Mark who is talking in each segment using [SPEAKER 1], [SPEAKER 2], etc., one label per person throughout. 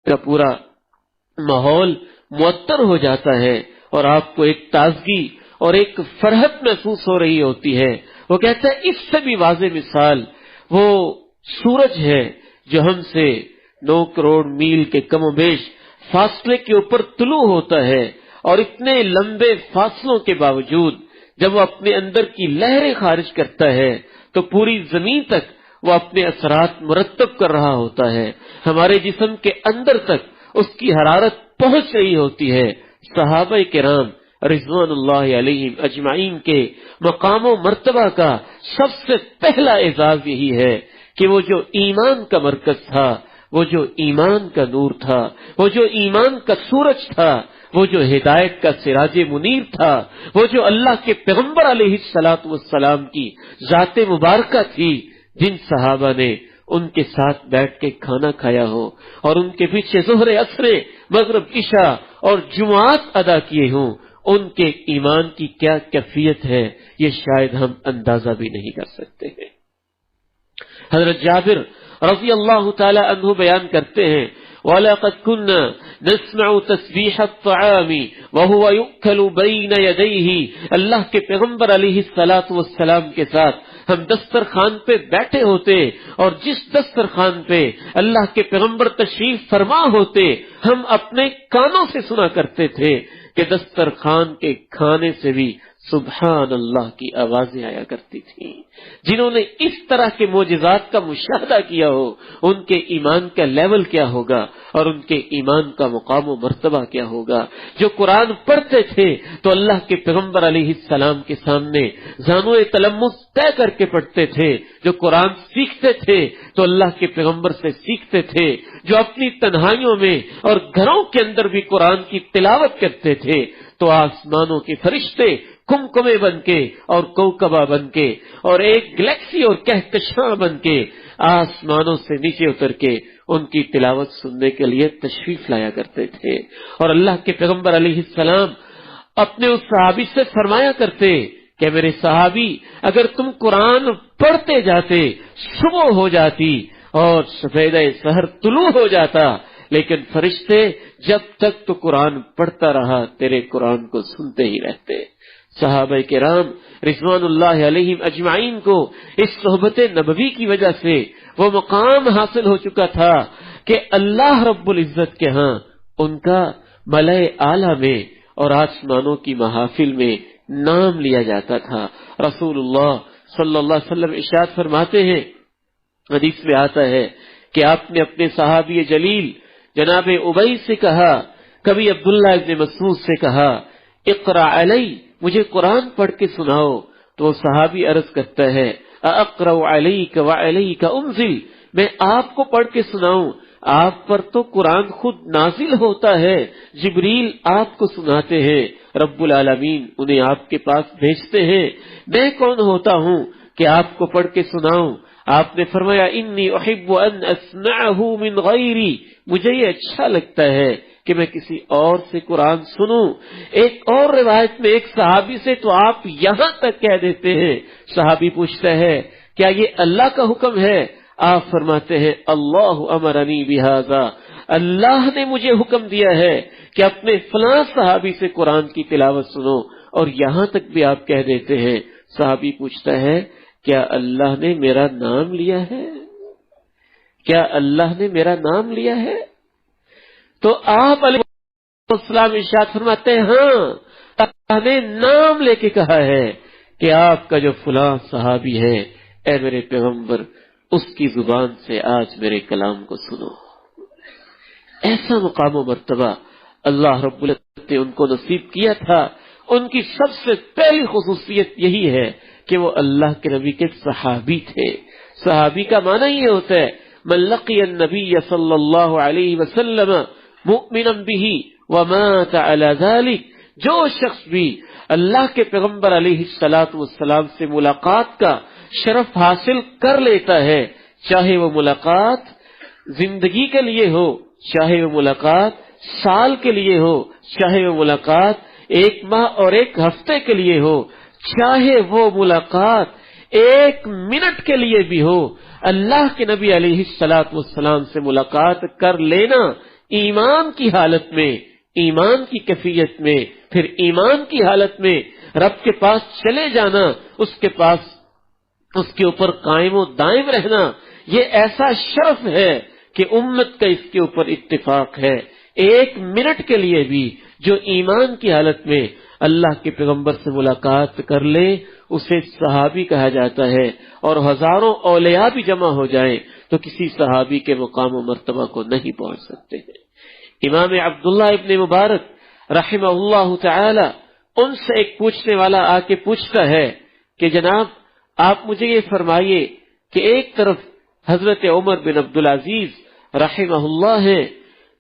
[SPEAKER 1] کا پورا ماحول معطر ہو جاتا ہے اور آپ کو ایک تازگی اور ایک فرحت محسوس ہو رہی ہوتی ہے. وہ کہتا ہے اس سے بھی واضح مثال وہ سورج ہے جو ہم سے 9 کروڑ میل کے کم و بیش فاصلے کے اوپر طلوع ہوتا ہے، اور اتنے لمبے فاصلوں کے باوجود جب وہ اپنے اندر کی لہریں خارج کرتا ہے تو پوری زمین تک وہ اپنے اثرات مرتب کر رہا ہوتا ہے. ہمارے جسم کے اندر تک اس کی حرارت پہنچ رہی ہوتی ہے. صحابہ کرام رضوان اللہ علیہم اجمعین کے مقام و مرتبہ کا سب سے پہلا اعزاز یہی ہے کہ وہ جو ایمان کا مرکز تھا، وہ جو ایمان کا نور تھا، وہ جو ایمان کا سورج تھا، وہ جو ہدایت کا سراج منیر تھا، وہ جو اللہ کے پیغمبر علیہ الصلوۃ والسلام کی ذات مبارکہ تھی، جن صحابہ نے ان کے ساتھ بیٹھ کے کھانا کھایا ہو اور ان کے پیچھے ظہر عصر مغرب عشاء اور جمعات ادا کیے ہوں، ان کے ایمان کی کیا کیفیت ہے یہ شاید ہم اندازہ بھی نہیں کر سکتے ہیں. حضرت جابر رضی اللہ تعالی عنہ بیان کرتے ہیں وَلَقَدْ كُنَّا نَسْمَعُ تَسْبِيحَ الطَّعَامِ وَهُوَ يُؤْكَلُ بَيْنَ يَدَيْهِ. اللہ کے پیغمبر علیہ الصلوۃ والسلام کے ساتھ ہم دسترخوان پہ بیٹھے ہوتے اور جس دسترخوان پہ اللہ کے پیغمبر تشریف فرما ہوتے ہم اپنے کانوں سے سنا کرتے تھے کہ دسترخوان کے کھانے سے بھی سبحان اللہ کی آوازیں آیا کرتی تھیں. جنہوں نے اس طرح کے معجزات کا مشاہدہ کیا ہو ان کے ایمان کا لیول کیا ہوگا اور ان کے ایمان کا مقام و مرتبہ کیا ہوگا. جو قرآن پڑھتے تھے تو اللہ کے پیغمبر علیہ السلام کے سامنے زانو تلمس طے کر کے پڑھتے تھے. جو قرآن سیکھتے تھے تو اللہ کے پیغمبر سے سیکھتے تھے. جو اپنی تنہائیوں میں اور گھروں کے اندر بھی قرآن کی تلاوت کرتے تھے تو آسمانوں کے فرشتے کمکمے بن کے اور کوکبہ بن کے اور ایک گلیکسی اور کہکشاں بن کے آسمانوں سے نیچے اتر کے ان کی تلاوت سننے کے لیے تشریف لایا کرتے تھے. اور اللہ کے پیغمبر علیہ السلام اپنے اس صحابی سے فرمایا کرتے کہ میرے صحابی اگر تم قرآن پڑھتے جاتے صبح ہو جاتی اور سفید سحر طلوع ہو جاتا، لیکن فرشتے جب تک تو قرآن پڑھتا رہا تیرے قرآن کو سنتے ہی رہتے. صحابہ کرام رضوان اللہ علیہم اجمعین کو اس صحبت نبوی کی وجہ سے وہ مقام حاصل ہو چکا تھا کہ اللہ رب العزت کے ہاں ان کا ملائے اعلیٰ میں اور آسمانوں کی محافل میں نام لیا جاتا تھا. رسول اللہ صلی اللہ علیہ وسلم ارشاد فرماتے ہیں، حدیث میں آتا ہے کہ آپ نے اپنے صحابی جلیل جناب ابی سے کہا، کبھی عبداللہ ابن مسعود سے کہا اقرأ علی، مجھے قرآن پڑھ کے سناؤ. تو صحابی عرض کرتا ہے اقرأ علیک وعلیک انزل، میں آپ کو پڑھ کے سناؤں؟ آپ پر تو قرآن خود نازل ہوتا ہے، جبریل آپ کو سناتے ہیں، رب العالمین انہیں آپ کے پاس بھیجتے ہیں، میں کون ہوتا ہوں کہ آپ کو پڑھ کے سناؤں؟ آپ نے فرمایا انی احب ان اسمعہ من غیری، مجھے یہ اچھا لگتا ہے کہ میں کسی اور سے قرآن سنوں. ایک اور روایت میں ایک صحابی سے تو آپ یہاں تک کہہ دیتے ہیں، صحابی پوچھتا ہے کیا یہ اللہ کا حکم ہے؟ آپ فرماتے ہیں اللہ امرنی بہذا، اللہ نے مجھے حکم دیا ہے کہ اپنے فلاں صحابی سے قرآن کی تلاوت سنو. اور یہاں تک بھی آپ کہہ دیتے ہیں. صحابی پوچھتا ہے کیا اللہ نے میرا نام لیا ہے؟ کیا اللہ نے میرا نام لیا ہے؟ تو آپ علیہ السلام ارشاد فرماتے ہیں ہاں، اللہ نے نام لے کے کہا ہے کہ آپ کا جو فلاں صحابی ہے، اے میرے پیغمبر اس کی زبان سے آج میرے کلام کو سنو. ایسا مقام و مرتبہ اللہ رب العزت نے ان کو نصیب کیا تھا. ان کی سب سے پہلی خصوصیت یہی ہے کہ وہ اللہ کے نبی کے صحابی تھے. صحابی کا معنی یہ ہوتا ہے من لقی النبی صلی اللہ علیہ وسلم مؤمنا به ومات على ذلك، جو شخص بھی اللہ کے پیغمبر علیہ الصلوۃ والسلام سے ملاقات کا شرف حاصل کر لیتا ہے، چاہے وہ ملاقات زندگی کے لیے ہو، چاہے وہ ملاقات سال کے لیے ہو، چاہے وہ ملاقات 1 ماہ اور 1 ہفتے کے لیے ہو، چاہے وہ ملاقات 1 منٹ کے لیے بھی ہو، اللہ کے نبی علیہ الصلوۃ والسلام سے ملاقات کر لینا ایمان کی حالت میں، ایمان کی کیفیت میں، پھر ایمان کی حالت میں رب کے پاس چلے جانا، اس کے پاس اس کے اوپر قائم و دائم رہنا، یہ ایسا شرف ہے کہ امت کا اس کے اوپر اتفاق ہے۔ ایک منٹ کے لیے بھی جو ایمان کی حالت میں اللہ کے پیغمبر سے ملاقات کر لے اسے صحابی کہا جاتا ہے، اور ہزاروں اولیاء بھی جمع ہو جائیں تو کسی صحابی کے مقام و مرتبہ کو نہیں پہنچ سکتے ہیں۔ امام عبداللہ ابن مبارک رحمہ اللہ تعالی، ان سے ایک پوچھنے والا آ کے پوچھتا ہے کہ جناب آپ مجھے یہ فرمائیے کہ ایک طرف حضرت عمر بن عبدالعزیز رحمہ اللہ ہیں،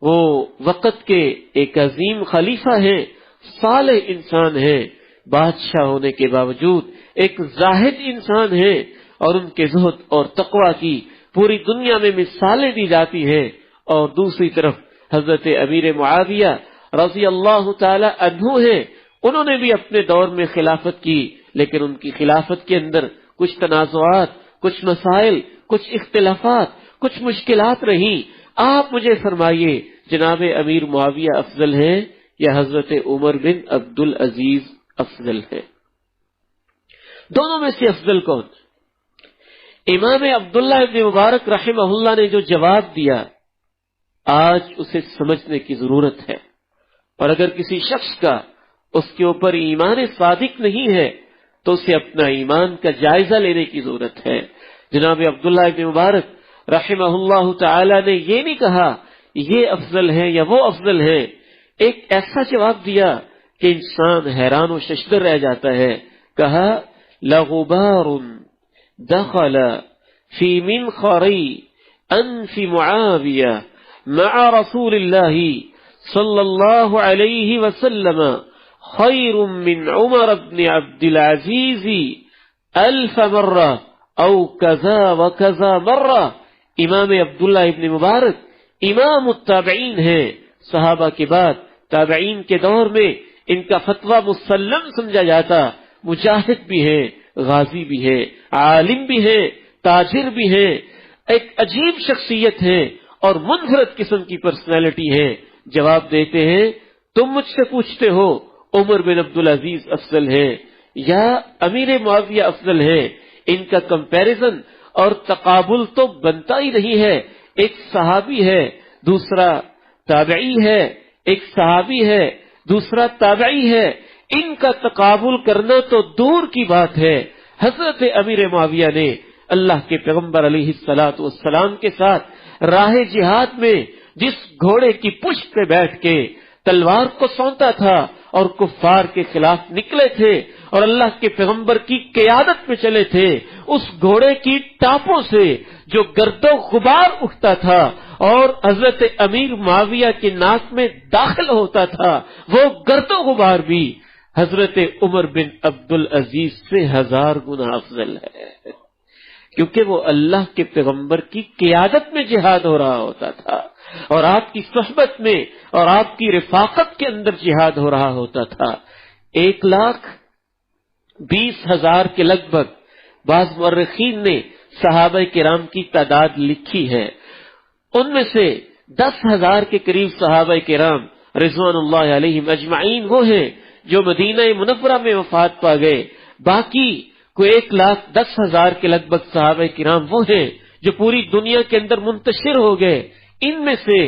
[SPEAKER 1] وہ وقت کے ایک عظیم خلیفہ ہیں، صالح انسان ہیں، بادشاہ ہونے کے باوجود ایک زاہد انسان ہیں، اور ان کے زہد اور تقوی کی پوری دنیا میں مثالیں دی جاتی ہیں، اور دوسری طرف حضرت امیر معاویہ رضی اللہ تعالی عنہ ہیں، انہوں نے بھی اپنے دور میں خلافت کی، لیکن ان کی خلافت کے اندر کچھ تنازعات، کچھ مسائل، کچھ اختلافات، کچھ مشکلات رہیں۔ آپ مجھے فرمائیے جناب امیر معاویہ افضل ہیں یا حضرت عمر بن عبدالعزیز افضل ہے؟ دونوں میں سے افضل کون؟ امام عبداللہ ابن مبارک رحمہ اللہ نے جو جواب دیا آج اسے سمجھنے کی ضرورت ہے، اور اگر کسی شخص کا اس کے اوپر ایمان صادق نہیں ہے تو اسے اپنا ایمان کا جائزہ لینے کی ضرورت ہے۔ جناب عبداللہ ابن مبارک رحمہ اللہ تعالی نے یہ نہیں کہا یہ افضل ہے یا وہ افضل ہے، ایک ایسا جواب دیا کہ انسان حیران و ششدر رہ جاتا ہے۔ کہا لغبار دخل فی منخری انف معاویہ مع رسول اللہ صلی اللہ علیہ وسلم خیر من عمر بن عبدالعزیز الف مرہ او کذا و کذا مرہ۔ امام عبداللہ ابن مبارک امام التابعین ہیں، صحابہ کے بعد تابعین کے دور میں ان کا فتویٰ مسلم سمجھا جاتا، مجاہد بھی ہیں، غازی بھی ہیں، عالم بھی ہیں، تاجر بھی ہیں، ایک عجیب شخصیت ہے اور منفرد قسم کی پرسنالٹی ہے۔ جواب دیتے ہیں تم مجھ سے پوچھتے ہو عمر بن عبدالعزیز افضل ہے یا امیر معاویہ افضل ہے، ان کا کمپیریزن اور تقابل تو بنتا ہی نہیں ہے۔ ایک صحابی ہے، دوسرا تابعی ہے، ایک صحابی ہے، دوسرا تابعی ہے، ان کا تقابل کرنا تو دور کی بات ہے۔ حضرت امیر معاویہ نے اللہ کے پیغمبر علیہ الصلوۃ والسلام کے ساتھ راہ جہاد میں جس گھوڑے کی پشت پہ بیٹھ کے تلوار کو سونتا تھا اور کفار کے خلاف نکلے تھے اور اللہ کے پیغمبر کی قیادت میں چلے تھے، اس گھوڑے کی ٹاپوں سے جو گرد و غبار اٹھتا تھا اور حضرت امیر معاویہ کے ناک میں داخل ہوتا تھا، وہ گرد و غبار بھی حضرت عمر بن عبدالعزیز سے 1000 گنا افضل ہے، کیونکہ وہ اللہ کے پیغمبر کی قیادت میں جہاد ہو رہا ہوتا تھا اور آپ کی صحبت میں اور آپ کی رفاقت کے اندر جہاد ہو رہا ہوتا تھا۔ 1,20,000 کے لگ بھگ بعض مورخین نے صحابہ کرام کی تعداد لکھی ہے، ان میں سے 10,000 کے قریب صحابہ کرام رضوان اللہ علیہم اجمعین وہ ہیں جو مدینہ منورہ میں وفات پا گئے، باقی کو 1,10,000 کے لگ بھگ صحابہ کرام وہ ہیں جو پوری دنیا کے اندر منتشر ہو گئے۔ ان میں سے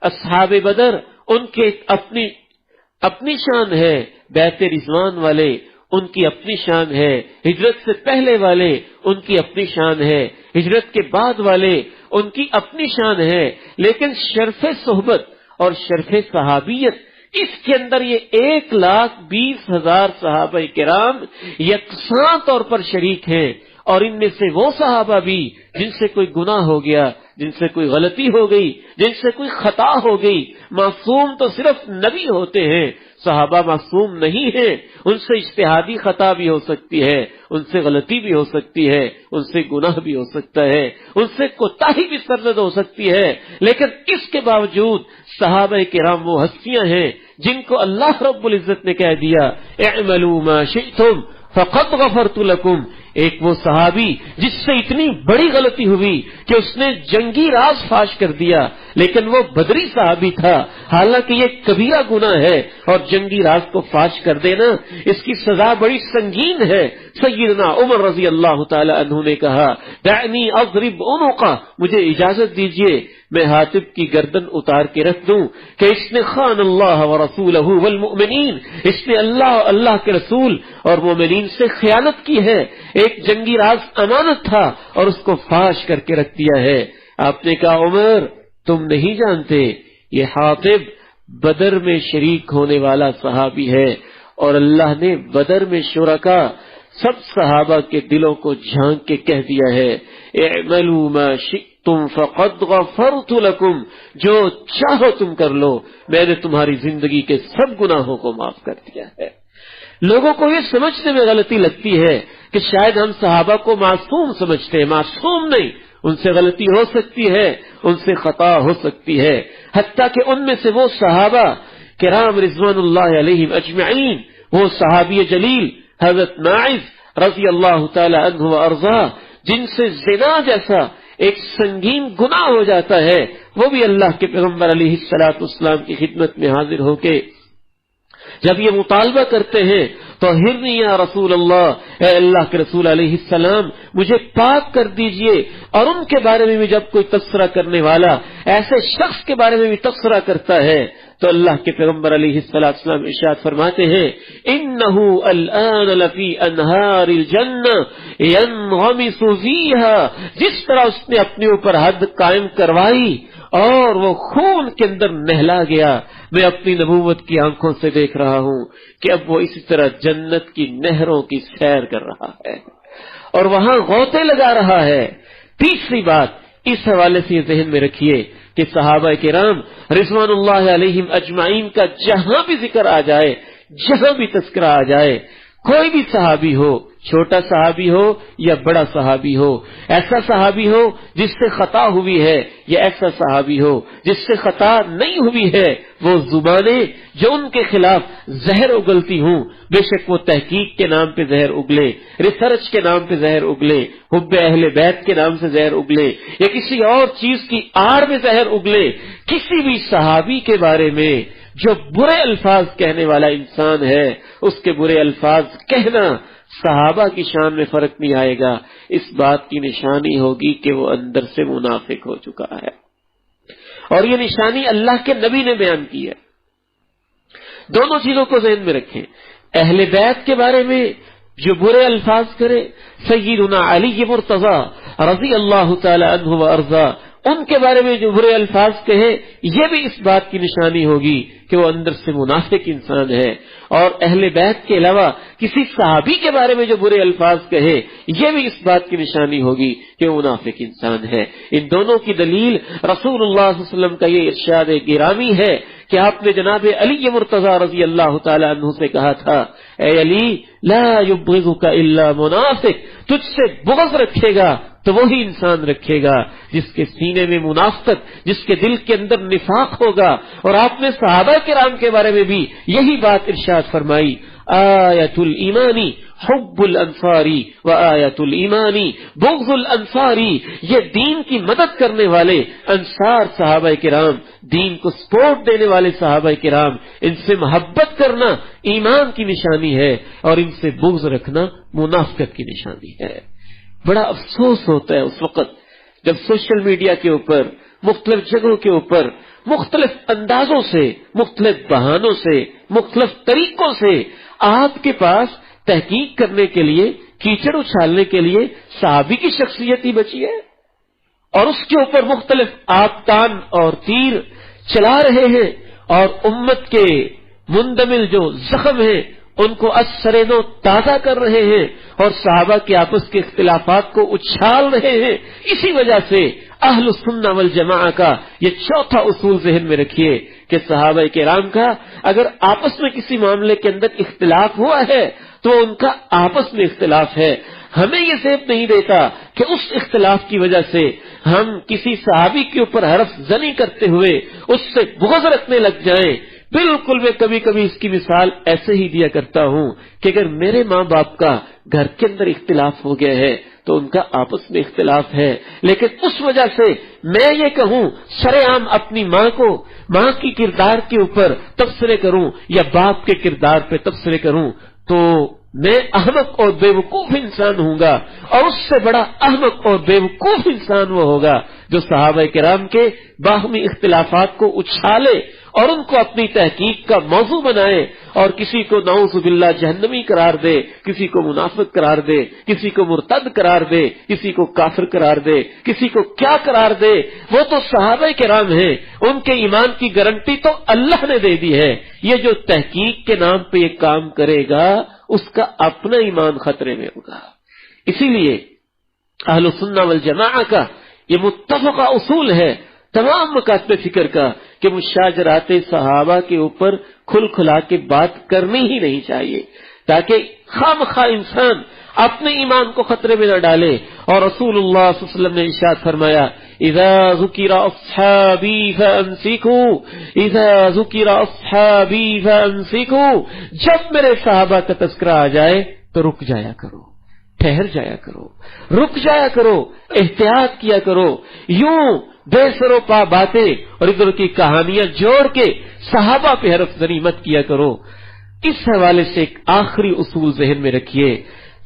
[SPEAKER 1] اصحاب بدر ان کے اپنی شان ہے، بیعت رضوان والے ان کی اپنی شان ہے، ہجرت سے پہلے والے ان کی اپنی شان ہے، ہجرت کے بعد والے ان کی اپنی شان ہے، لیکن شرف صحبت اور شرف صحابیت اس کے اندر یہ 1,20,000 صحابہ کرام یکساں طور پر شریک ہیں، اور ان میں سے وہ صحابہ بھی جن سے کوئی گناہ ہو گیا، جن سے کوئی غلطی ہو گئی، جن سے کوئی خطا ہو گئی، معصوم تو صرف نبی ہوتے ہیں، صحابہ معصوم نہیں ہیں، ان سے اجتہادی خطا بھی ہو سکتی ہے، ان سے غلطی بھی ہو سکتی ہے، ان سے گناہ بھی ہو سکتا ہے، ان سے کوتاہی بھی سرزد ہو سکتی ہے، لیکن اس کے باوجود صحابہ کرام وہ ہستیاں ہیں جن کو اللہ رب العزت نے کہہ دیا اعملوا ما شئتم فقد غفرت لکم، ایک وہ صحابی جس سے اتنی بڑی غلطی ہوئی کہ اس نے جنگی راز فاش کر دیا، لیکن وہ بدری صحابی تھا، حالانکہ یہ کبیرہ گناہ ہے اور جنگی راز کو فاش کر دینا اس کی سزا بڑی سنگین ہے۔ سیدنا عمر رضی اللہ تعالی عنہ نے کہا دعنی اضرب عنقہ، مجھے اجازت دیجئے میں حاطب کی گردن اتار کے رکھ دوں کہ اس نے خان اللہ ورسولہ والمؤمنین، اس نے اللہ کے رسول اور مومنین سے خیانت کی ہے، ایک جنگی راز امانت تھا اور اس کو فاش کر کے رکھ دیا ہے۔ آپ نے کہا عمر تم نہیں جانتے یہ حاطب بدر میں شریک ہونے والا صحابی ہے، اور اللہ نے بدر میں شرکا سب صحابہ کے دلوں کو جھانک کے کہہ دیا ہے اعملوا ما شئتم فقد غفرت لکم، جو چاہو تم کر لو، میں نے تمہاری زندگی کے سب گناہوں کو معاف کر دیا ہے۔ لوگوں کو یہ سمجھنے میں غلطی لگتی ہے کہ شاید ہم صحابہ کو معصوم سمجھتے ہیں، معصوم نہیں، ان سے غلطی ہو سکتی ہے، ان سے خطا ہو سکتی ہے، حتیٰ کہ ان میں سے وہ صحابہ کرام رضوان اللہ علیہم اجمعین، وہ صحابی جلیل حضرت ناعز رضی اللہ تعالی عنہ وارضاہ، جن سے زنا جیسا ایک سنگین گناہ ہو جاتا ہے، وہ بھی اللہ کے پیغمبر علیہ الصلوۃ والسلام کی خدمت میں حاضر ہو کے جب یہ مطالبہ کرتے ہیں تو ہرنی یا رسول اللہ، اے اللہ کے رسول علیہ السلام مجھے پاک کر دیجئے، اور ان کے بارے میں بھی جب کوئی تبصرہ کرنے والا ایسے شخص کے بارے میں بھی تبصرہ کرتا ہے تو اللہ کے پیغمبر علیہ السلام ارشاد فرماتے ہیں انہ الآن لفی انہار الجنہ ینغمس فیہا، جس طرح اس نے اپنے اوپر حد قائم کروائی اور وہ خون کے اندر نہلا گیا، میں اپنی نبوت کی آنکھوں سے دیکھ رہا ہوں کہ اب وہ اسی طرح جنت کی نہروں کی سیر کر رہا ہے اور وہاں غوطے لگا رہا ہے۔ تیسری بات اس حوالے سے یہ ذہن میں رکھیے کہ صحابہ کرام رضوان اللہ علیہم اجمعین کا جہاں بھی ذکر آ جائے، جہاں بھی تذکرہ آ جائے، کوئی بھی صحابی ہو، چھوٹا صحابی ہو یا بڑا صحابی ہو، ایسا صحابی ہو جس سے خطا ہوئی ہے یا ایسا صحابی ہو جس سے خطا نہیں ہوئی ہے، وہ زبانیں جو ان کے خلاف زہر اگلتی ہوں، بے شک وہ تحقیق کے نام پہ زہر اگلے، ریسرچ کے نام پہ زہر اگلے، حب اہل بیت کے نام سے زہر اگلے یا کسی اور چیز کی آڑ میں زہر اگلے، کسی بھی صحابی کے بارے میں جو برے الفاظ کہنے والا انسان ہے اس کے برے الفاظ کہنا صحابہ کی شان میں فرق نہیں آئے گا، اس بات کی نشانی ہوگی کہ وہ اندر سے منافق ہو چکا ہے، اور یہ نشانی اللہ کے نبی نے بیان کی ہے۔ دونوں چیزوں کو ذہن میں رکھیں، اہل بیت کے بارے میں جو برے الفاظ کرے، سیدنا علی مرتضی رضی اللہ تعالی عنہ وارضاہ، ان کے بارے میں جو برے الفاظ کہے، یہ بھی اس بات کی نشانی ہوگی کہ وہ اندر سے منافق انسان ہے، اور اہل بیت کے علاوہ کسی صحابی کے بارے میں جو برے الفاظ کہے، یہ بھی اس بات کی نشانی ہوگی کہ وہ منافق انسان ہے۔ ان دونوں کی دلیل رسول اللہ صلی اللہ علیہ وسلم کا یہ ارشاد گرامی ہے کہ آپ نے جناب علی مرتضی رضی اللہ تعالی عنہ سے کہا تھا اے علی لا یبغضک الا منافق، تجھ سے بغض رکھے گا تو وہی انسان رکھے گا جس کے سینے میں منافقت، جس کے دل کے اندر نفاق ہوگا۔ اور آپ نے صحابہ کرام کے بارے میں بھی یہی بات ارشاد فرمائی آیت الایمانی حب الانصاری و آیت الایمانی بغض الانصاری، یہ دین کی مدد کرنے والے انصار صحابہ کرام، دین کو سپورٹ دینے والے صحابہ کرام، ان سے محبت کرنا ایمان کی نشانی ہے اور ان سے بغض رکھنا منافقت کی نشانی ہے۔ بڑا افسوس ہوتا ہے اس وقت جب سوشل میڈیا کے اوپر، مختلف جگہوں کے اوپر، مختلف اندازوں سے، مختلف بہانوں سے، مختلف طریقوں سے آپ کے پاس تحقیق کرنے کے لیے، کیچڑ اچھالنے کے لیے صحابی کی شخصیت ہی بچی ہے، اور اس کے اوپر مختلف آبتان اور تیر چلا رہے ہیں، اور امت کے مندمل جو زخم ہیں ان کو ازسرنو تازہ کر رہے ہیں، اور صحابہ کے آپس کے اختلافات کو اچھال رہے ہیں۔ اسی وجہ سے اہل السنہ والجماعہ کا یہ چوتھا اصول ذہن میں رکھیے کہ صحابہ کرام کا اگر آپس میں کسی معاملے کے اندر اختلاف ہوا ہے تو ان کا آپس میں اختلاف ہے، ہمیں یہ زیب نہیں دیتا کہ اس اختلاف کی وجہ سے ہم کسی صحابی کے اوپر حرف زنی کرتے ہوئے اس سے بغض رکھنے لگ جائیں، بالکل میں کبھی کبھی اس کی مثال ایسے ہی دیا کرتا ہوں کہ اگر میرے ماں باپ کا گھر کے اندر اختلاف ہو گیا ہے تو ان کا آپس میں اختلاف ہے، لیکن اس وجہ سے میں یہ کہوں سرے عام اپنی ماں کی کردار کے اوپر تبصرے کروں یا باپ کے کردار پہ تبصرے کروں تو میں احمق اور بے وقوف انسان ہوں گا، اور اس سے بڑا احمق اور بے وقوف انسان وہ ہوگا جو صحابہ کرام کے باہمی اختلافات کو اچھالے اور ان کو اپنی تحقیق کا موضوع بنائے اور کسی کو نعوذ باللہ جہنمی قرار دے، کسی کو منافق قرار دے، کسی کو مرتد قرار دے، کسی کو کافر قرار دے، کسی کو کیا قرار دے۔ وہ تو صحابہ کرام ہیں، ان کے ایمان کی گارنٹی تو اللہ نے دے دی ہے۔ یہ جو تحقیق کے نام پہ یہ کام کرے گا اس کا اپنا ایمان خطرے میں ہوگا۔ اسی لیے اہل سنہ والجماعہ کا یہ متفقہ اصول ہے تمام مکاتب فکر کا کہ مشاجرات صحابہ کے اوپر کھل کھلا کے بات کرنی ہی نہیں چاہیے، تاکہ خامخواہ انسان اپنے ایمان کو خطرے میں نہ ڈالے۔ اور رسول اللہ صلی اللہ علیہ وسلم نے ارشاد فرمایا اذا ذکر اصحابی فانسکوا، اذا ذکر اصحابی فانسکوا، جب میرے صحابہ کا تذکرہ آ جائے تو رک جایا کرو، ٹھہر جایا کرو، رک جایا کرو، احتیاط کیا کرو۔ یوں بے سر و پا باتیں اور ادھر کی کہانیاں جوڑ کے صحابہ پہ حرف زنی مت کیا کرو۔ اس حوالے سے ایک آخری اصول ذہن میں رکھیے،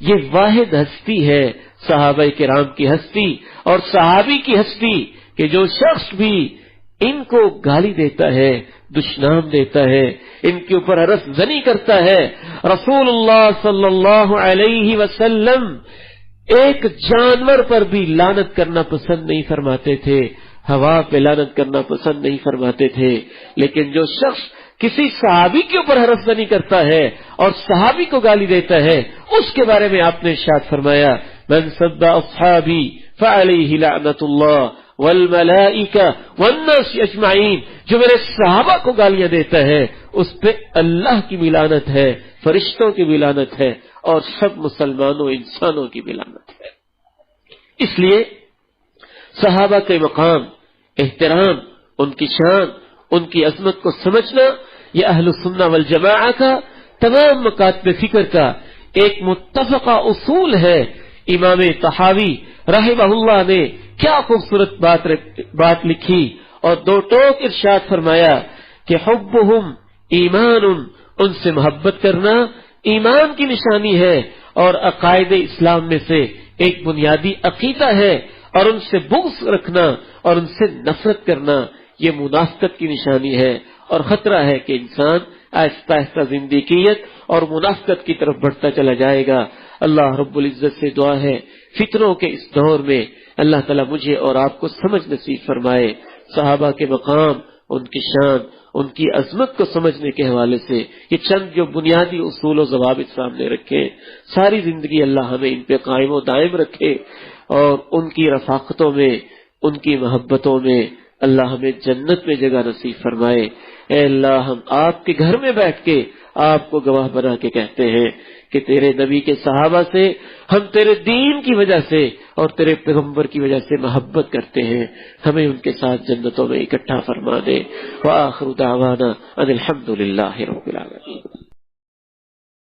[SPEAKER 1] یہ واحد ہستی ہے صحابہ کرام کی ہستی اور صحابی کی ہستی کہ جو شخص بھی ان کو گالی دیتا ہے، دشنام دیتا ہے، ان کے اوپر حرف زنی کرتا ہے، رسول اللہ صلی اللہ علیہ وسلم ایک جانور پر بھی لعنت کرنا پسند نہیں فرماتے تھے، ہوا پہ لعنت کرنا پسند نہیں فرماتے تھے، لیکن جو شخص کسی صحابی کے اوپر حرف زنی کرتا ہے اور صحابی کو گالی دیتا ہے اس کے بارے میں آپ نے ارشاد فرمایا من سب اصحابی فعلیہ لعنت اللہ والملائکہ والناس اجمعین، جو میرے صحابہ کو گالیاں دیتا ہے اس پہ اللہ کی بھی لعنت ہے، فرشتوں کی بھی لعنت ہے اور سب مسلمانوں انسانوں کی بھی لعنت ہے۔ اس لیے صحابہ کے مقام، احترام، ان کی شان، ان کی عظمت کو سمجھنا یہ اہل سنہ والجماعہ کا تمام مکاتب فکر کا ایک متفقہ اصول ہے۔ امام طحاوی رحمہ اللہ نے کیا خوبصورت بات لکھی اور دو ٹوک ارشاد فرمایا کہ حبہم ایمان، ان سے محبت کرنا ایمان کی نشانی ہے اور عقائد اسلام میں سے ایک بنیادی عقیدہ ہے، اور ان سے بغض رکھنا اور ان سے نفرت کرنا یہ منافقت کی نشانی ہے، اور خطرہ ہے کہ انسان آہستہ آہستہ زندگیت اور منافقت کی طرف بڑھتا چلا جائے گا۔ اللہ رب العزت سے دعا ہے فتنوں کے اس دور میں اللہ تعالیٰ مجھے اور آپ کو سمجھ نصیب فرمائے، صحابہ کے مقام، ان کی شان، ان کی عظمت کو سمجھنے کے حوالے سے یہ چند جو بنیادی اصول و ضوابط سامنے رکھے، ساری زندگی اللہ ہمیں ان پہ قائم و دائم رکھے اور ان کی رفاقتوں میں، ان کی محبتوں میں اللہ ہمیں جنت میں جگہ نصیب فرمائے۔ اے اللہ ہم آپ کے گھر میں بیٹھ کے آپ کو گواہ بنا کے کہتے ہیں کہ تیرے نبی کے صحابہ سے ہم تیرے دین کی وجہ سے اور تیرے پیغمبر کی وجہ سے محبت کرتے ہیں، ہمیں ان کے ساتھ جنتوں میں اکٹھا فرما دے۔ وآخر دعوانا ان الحمد للہ رب العالمین۔